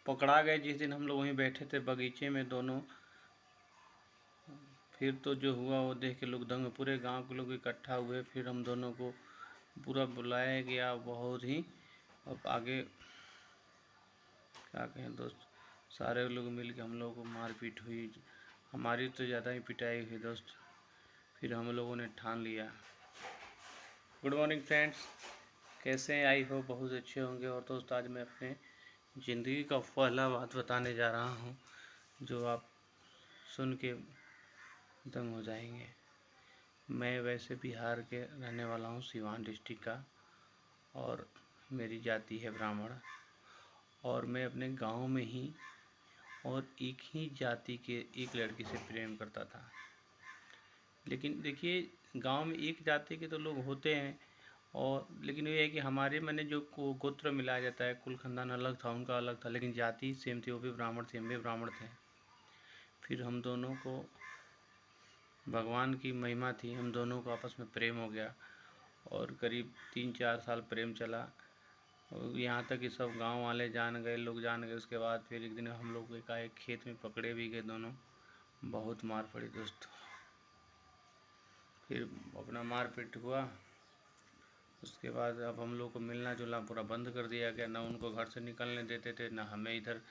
पकड़ा गए जिस दिन हम लोग वहीं बैठे थे बगीचे में दोनों। फिर तो जो हुआ वो देख के लोग दंग, पूरे गांव के लोग इकट्ठा हुए। फिर हम दोनों को पूरा बुलाया गया बहुत ही। अब आगे क्या कहें दोस्त, सारे लोग मिल के हम लोगों को मारपीट हुई। हमारी तो ज़्यादा ही पिटाई हुई दोस्त। फिर हम लोगों ने ठान लिया। गुड मॉर्निंग फ्रेंड्स, कैसे हैं? आई हो बहुत अच्छे होंगे। और दोस्त आज मैं अपने ज़िंदगी का पहला बात बताने जा रहा हूँ जो आप सुन के दंग हो जाएंगे। मैं वैसे बिहार के रहने वाला हूँ, सिवान डिस्ट्रिक्ट का, और मेरी जाति है ब्राह्मण। और मैं अपने गांव में ही और एक ही जाति के एक लड़की से प्रेम करता था। लेकिन देखिए, गांव में एक जाति के तो लोग होते हैं, और लेकिन ये है कि हमारे मैंने जो गोत्र मिलाया जाता है, कुल खानदान अलग था, उनका अलग था, लेकिन जाति सेम थी। वो भी ब्राह्मण थे, हम भी ब्राह्मण थे। फिर हम दोनों को, भगवान की महिमा थी, हम दोनों को आपस में प्रेम हो गया। और करीब 3-4 साल प्रेम चला। और यहाँ तक कि सब गांव वाले जान गए, लोग जान गए। उसके बाद फिर एक दिन हम लोग एकाएक खेत में पकड़े भी गए दोनों। बहुत मार पड़ी दोस्त। फिर अपना मारपीट हुआ। उसके बाद अब हम लोग को मिलना जुलना पूरा बंद कर दिया गया। ना उनको घर से निकलने देते थे, ना हमें इधर,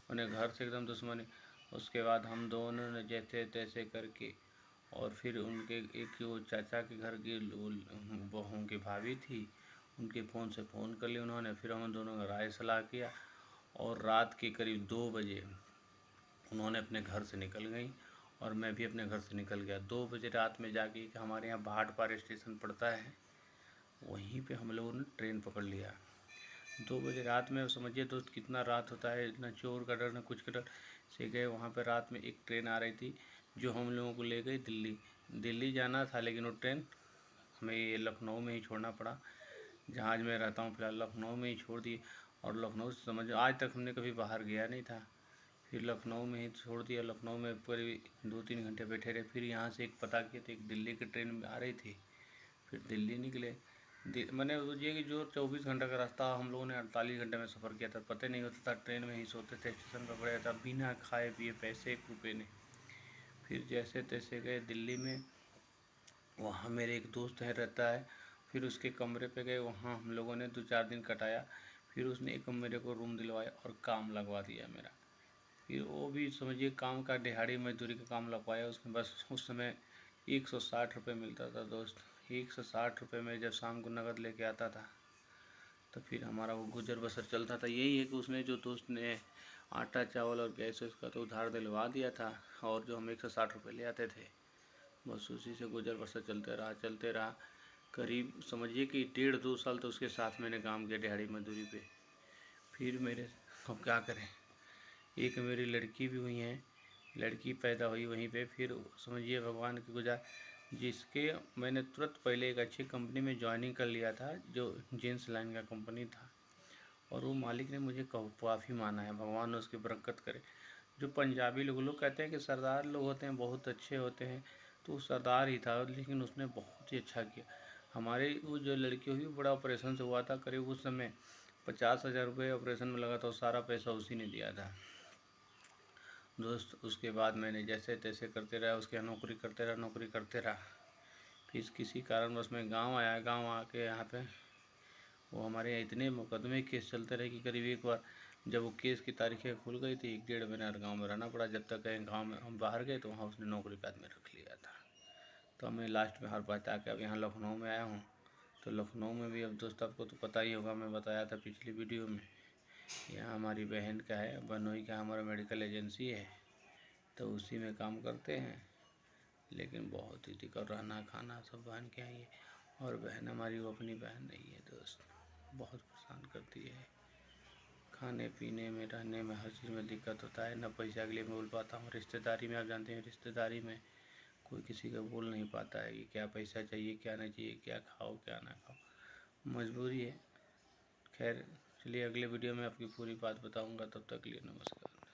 उन्हें घर से एकदम दुश्मनी। उसके बाद हम दोनों ने जैसे तैसे करके, और फिर उनके एक वो चाचा के घर की बहू की भाभी थी, उनके फ़ोन से फ़ोन कर लिया उन्होंने। फिर हम दोनों का राय सलाह किया, और रात के करीब 2 बजे उन्होंने अपने घर से निकल गई, और मैं भी अपने घर से निकल गया। 2 बजे रात में जाके, हमारे यहाँ भाटपार स्टेशन पड़ता है, वहीं पे हम लोगों ने ट्रेन पकड़ लिया। 2 बजे रात में, समझिए दोस्त कितना रात होता है। इतना चोर का डर, न कुछ का डर से गए वहाँ पे। रात में एक ट्रेन आ रही थी जो हम लोगों को ले गई दिल्ली। दिल्ली जाना था, लेकिन वो ट्रेन हमें ये लखनऊ में ही छोड़ना पड़ा। जहाँ मैं रहता हूँ फिलहाल, लखनऊ में ही छोड़ दी। और लखनऊ से समझ, आज तक हमने कभी बाहर गया नहीं था। फिर लखनऊ में ही छोड़ दिया। लखनऊ में पूरे 2-3 घंटे बैठे रहे। फिर यहाँ से एक पता किए तो एक दिल्ली की ट्रेन आ रही थी। फिर दिल्ली निकले। मैंने ये कि जो 24 घंटा का रास्ता हम लोगों ने 48 घंटे में सफ़र किया था। पता नहीं होता था, ट्रेन में ही सोते थे, स्टेशन पर पड़ा था, बिना खाए पिए, पैसे 1 रुपये नहीं। फिर जैसे तैसे गए दिल्ली में। वहाँ मेरे एक दोस्त है, रहता है। फिर उसके कमरे पे गए, वहाँ हम लोगों ने 2-4 दिन कटाया। फिर उसने एक मेरे को रूम दिलवाया और काम लगवा दिया मेरा। फिर वो भी समझिए काम का, दिहाड़ी मजदूरी का काम लगवाया उसने। बस उस समय 160 रुपये मिलता था दोस्त। 160 रुपये में जब शाम को नकद लेके आता था, तो फिर हमारा वो गुजर बसर चलता था। यही है कि उसने, जो दोस्त ने, आटा चावल और गैस उसका तो उधार दिलवा दिया था, और जो हम 160 रुपये ले आते थे, बस उसी से गुजर बसर चलते रहा। करीब समझिए कि 1.5-2 साल तो उसके साथ मैंने काम किया दिहाड़ी मजदूरी पे। फिर मेरे, अब क्या करें, एक मेरी लड़की भी हुई है, लड़की पैदा हुई वहीं पे। फिर समझिए भगवान की गुजार, जिसके मैंने तुरंत पहले एक अच्छी कंपनी में ज्वाइनिंग कर लिया था, जो जींस लाइन का कंपनी था। और वो मालिक ने मुझे काफ़ी माना है, भगवान ने उसकी बरकत करे। जो पंजाबी लोग कहते हैं कि सरदार लोग होते हैं बहुत अच्छे होते हैं, तो वो सरदार ही था, लेकिन उसने बहुत ही अच्छा किया। हमारे वो जो लड़की हुई, बड़ा ऑपरेशन से हुआ था। करीब उस समय 50,000 रुपये ऑपरेशन में लगा था, और सारा पैसा उसी ने दिया था दोस्त। उसके बाद मैंने जैसे तैसे करते रहा, उसके यहाँ नौकरी करते रहा। फिर किसी कारणवश मैं गांव आया। गांव आके यहाँ पे वो हमारे यहाँ इतने मुकदमे केस चलते रहे कि करीब एक बार जब वो केस की तारीखें खुल गई थी, 1-1.5 महीना गाँव में रहना पड़ा। जब तक कहीं गाँव में हम बाहर गए तो वहाँ उसने नौकरी पे आदमी रख लिया था। तो मैं लास्ट में हर बात आके अब यहाँ लखनऊ में आया हूँ। तो लखनऊ में भी अब दोस्त आपको तो पता ही होगा, मैं बताया था पिछली वीडियो में, यहाँ हमारी बहन का है, बहनोई का हमारा मेडिकल एजेंसी है, तो उसी में काम करते हैं। लेकिन बहुत ही दिक्कत, रहना खाना सब बहन के यहाँ ही है। और बहन हमारी वो अपनी बहन नहीं है दोस्त, बहुत परेशान करती है। खाने पीने में, रहने में, हर चीज़ में दिक्कत होता है। ना पैसा के लिए मैं बोल पाता हूँ। रिश्तेदारी में आप जानते हैं, रिश्तेदारी में कोई किसी का बोल नहीं पाता है कि क्या पैसा चाहिए, क्या नहीं चाहिए, क्या खाओ क्या ना खाओ, मजबूरी है। खैर चलिए, अगले वीडियो में आपकी पूरी बात बताऊँगा। तब तक के लिए नमस्कार।